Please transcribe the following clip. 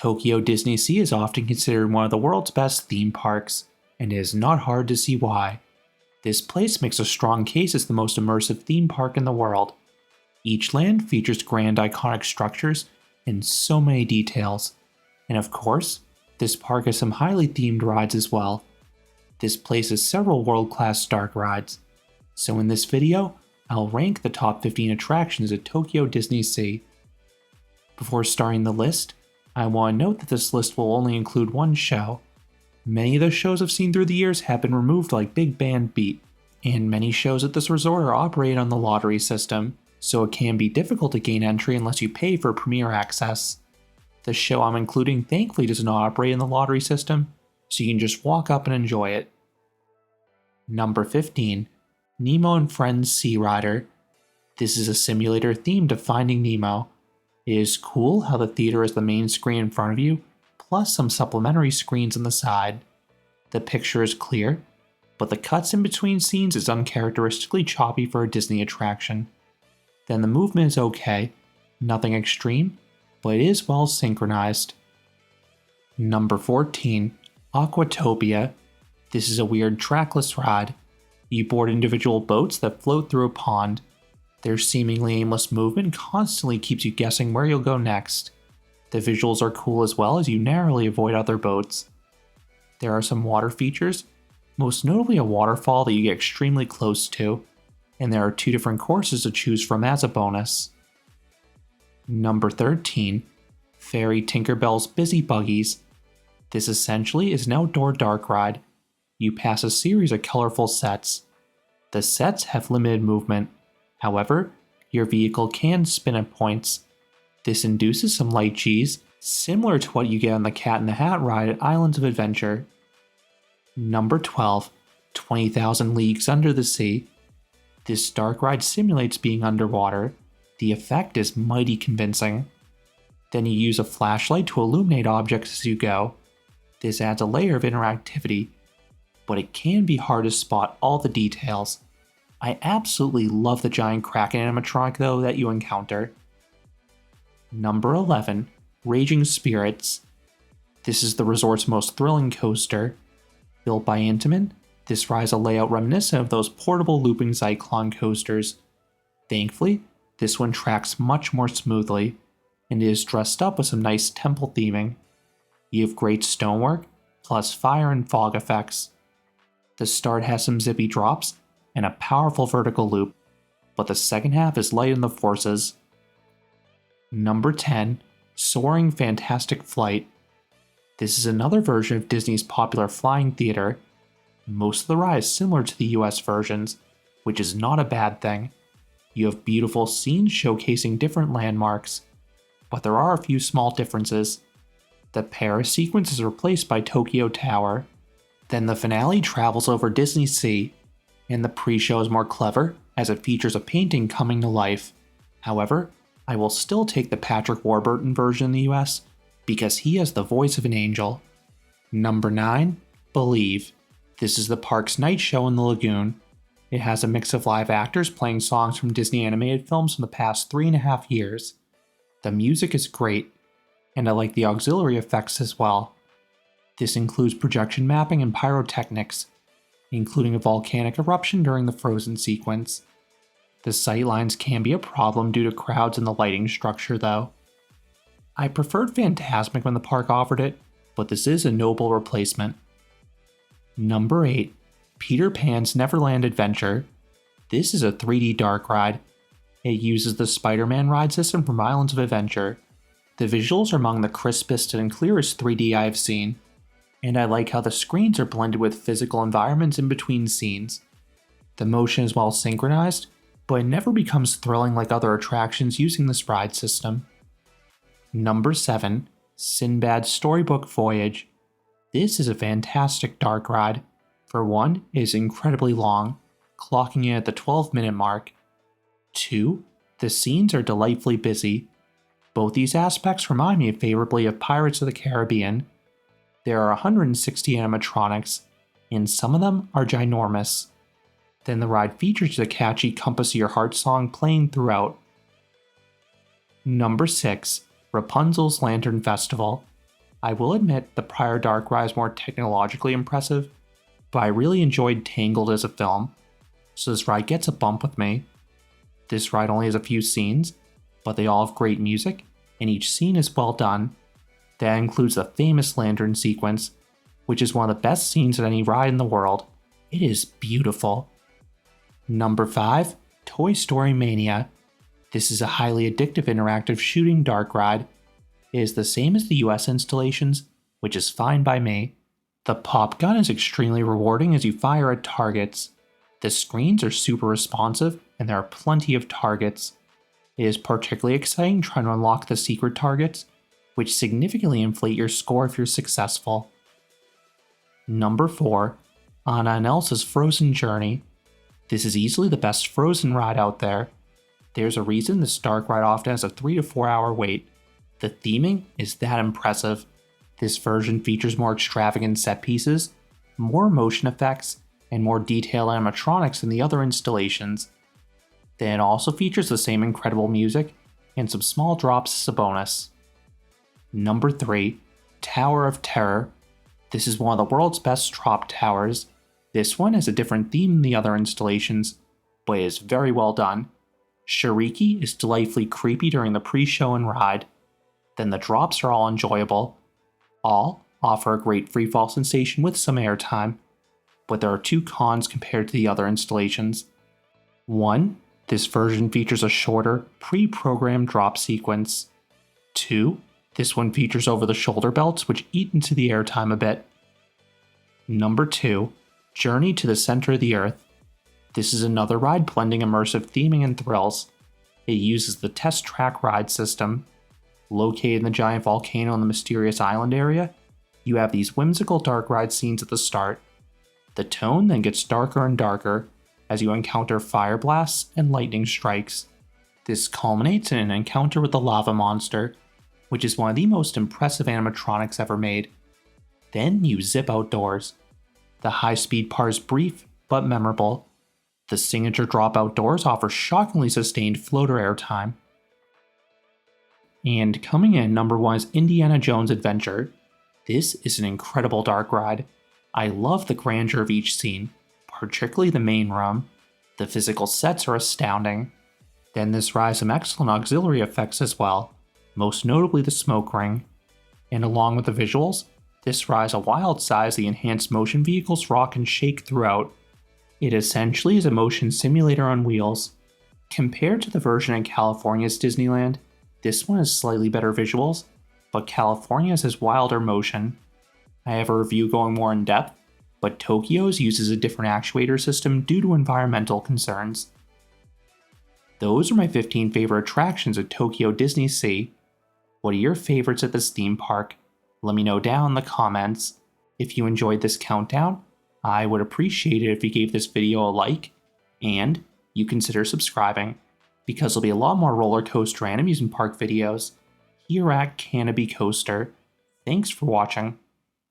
Tokyo DisneySea is often considered one of the world's best theme parks, and it is not hard to see why. This place makes a strong case as the most immersive theme park in the world. Each land features grand iconic structures and so many details. And of course, this park has some highly themed rides as well. This place has several world-class dark rides. So in this video, I'll rank the top 15 attractions at Tokyo DisneySea. Before starting the list, I want to note that this list will only include one show. Many of the shows I've seen through the years have been removed like Big Band Beat, and many shows at this resort are operated on the lottery system, so it can be difficult to gain entry unless you pay for premier access. The show I'm including thankfully does not operate in the lottery system, so you can just walk up and enjoy it. Number 15. Nemo and Friends Sea Rider. This is a simulator themed to Finding Nemo. It is cool how the theater is the main screen in front of you, plus some supplementary screens on the side. The picture is clear, but the cuts in between scenes is uncharacteristically choppy for a Disney attraction. Then the movement is okay, nothing extreme, but it is well synchronized. Number 14. Aquatopia. This is a weird trackless ride. You board individual boats that float through a pond. Their seemingly aimless movement constantly keeps you guessing where you'll go next. The visuals are cool as well as you narrowly avoid other boats. There are some water features, most notably a waterfall that you get extremely close to, and there are 2 different courses to choose from as a bonus. Number 13. Fairy Tinkerbell's Busy Buggies. This essentially is an outdoor dark ride. You pass a series of colorful sets. The sets have limited movement. However, your vehicle can spin at points. This induces some light G's, similar to what you get on the Cat in the Hat ride at Islands of Adventure. Number 12. 20,000 Leagues Under the Sea. This dark ride simulates being underwater. The effect is mighty convincing. Then you use a flashlight to illuminate objects as you go. This adds a layer of interactivity, but it can be hard to spot all the details. I absolutely love the giant Kraken animatronic though that you encounter. Number 11. Raging Spirits. This is the resort's most thrilling coaster. Built by Intamin, this rides a layout reminiscent of those portable looping Zyklon coasters. Thankfully, this one tracks much more smoothly, and it is dressed up with some nice temple theming. You have great stonework, plus fire and fog effects. The start has some zippy drops and a powerful vertical loop, but the second half is light in the forces. Number 10. Soaring Fantastic Flight. This is another version of Disney's popular flying theater. Most of the ride is similar to the US versions, which is not a bad thing. You have beautiful scenes showcasing different landmarks, but there are a few small differences. The Paris sequence is replaced by Tokyo Tower. Then the finale travels over DisneySea, and the pre-show is more clever as it features a painting coming to life. However, I will still take the Patrick Warburton version in the US because he has the voice of an angel. Number 9. Believe. This is the park's night show in the lagoon. It has a mix of live actors playing songs from Disney animated films from the past 3.5 years. The music is great, and I like the auxiliary effects as well. This includes projection mapping and pyrotechnics, including a volcanic eruption during the Frozen sequence. The sightlines can be a problem due to crowds and the lighting structure though. I preferred Fantasmic when the park offered it, but this is a noble replacement. Number 8. Peter Pan's Neverland Adventure. This is a 3D dark ride. It uses the Spider-Man ride system from Islands of Adventure. The visuals are among the crispest and clearest 3D I have seen, and I like how the screens are blended with physical environments in between scenes. The motion is well synchronized, but it never becomes thrilling like other attractions using this ride system. Number 7. Sinbad's Storybook Voyage. This is a fantastic dark ride. For one, it is incredibly long, clocking in at the 12-minute mark. 2. The scenes are delightfully busy. Both these aspects remind me favorably of Pirates of the Caribbean. There are 160 animatronics, and some of them are ginormous. Then the ride features the catchy Compass of Your Heart song playing throughout. Number 6. Rapunzel's Lantern Festival. I will admit the prior dark ride is more technologically impressive, but I really enjoyed Tangled as a film, so this ride gets a bump with me. This ride only has a few scenes, but they all have great music, and each scene is well done. That includes the famous lantern sequence, which is one of the best scenes at any ride in the world. It is beautiful. Number 5, Toy Story Mania. This is a highly addictive interactive shooting dark ride. It is the same as the US installations, which is fine by me. The pop gun is extremely rewarding as you fire at targets. The screens are super responsive, and there are plenty of targets. It is particularly exciting trying to unlock the secret targets, which significantly inflate your score if you're successful. Number 4, Anna and Elsa's Frozen Journey. This is easily the best Frozen ride out there. There's a reason this dark ride often has a 3 to 4 hour wait. The theming is that impressive. This version features more extravagant set pieces, more motion effects, and more detailed animatronics than the other installations. Then it also features the same incredible music and some small drops as a bonus. Number 3, Tower of Terror. This is one of the world's best drop towers. This one has a different theme than the other installations, but it is very well done. Shariki is delightfully creepy during the pre-show and ride. Then the drops are all enjoyable. All offer a great freefall sensation with some airtime, but there are 2 cons compared to the other installations. 1, this version features a shorter, pre-programmed drop sequence. 2, this one features over-the-shoulder belts which eat into the airtime a bit. Number 2, Journey to the Center of the Earth. This is another ride blending immersive theming and thrills. It uses the test track ride system. Located in the giant volcano in the mysterious island area, you have these whimsical dark ride scenes at the start. The tone then gets darker and darker as you encounter fire blasts and lightning strikes. This culminates in an encounter with the lava monster, which is one of the most impressive animatronics ever made. Then you zip outdoors. The high-speed part is brief but memorable. The signature drop outdoors offers shockingly sustained floater airtime. And coming in number 1 is Indiana Jones Adventure. This is an incredible dark ride. I love the grandeur of each scene, particularly the main room. The physical sets are astounding. Then this ride has some excellent auxiliary effects as well, most notably the smoke ring. And along with the visuals, this ride has a wild size the enhanced motion vehicles rock and shake throughout. It essentially is a motion simulator on wheels. Compared to the version in California's Disneyland, this one has slightly better visuals, but California's has wilder motion. I have a review going more in depth, but Tokyo's uses a different actuator system due to environmental concerns. Those are my 15 favorite attractions at Tokyo DisneySea. What are your favorites at this theme park? Let me know down in the comments. If you enjoyed this countdown, I would appreciate it if you gave this video a like, and you consider subscribing, because there'll be a lot more roller coaster and amusement park videos here at Canopy Coaster. Thanks for watching.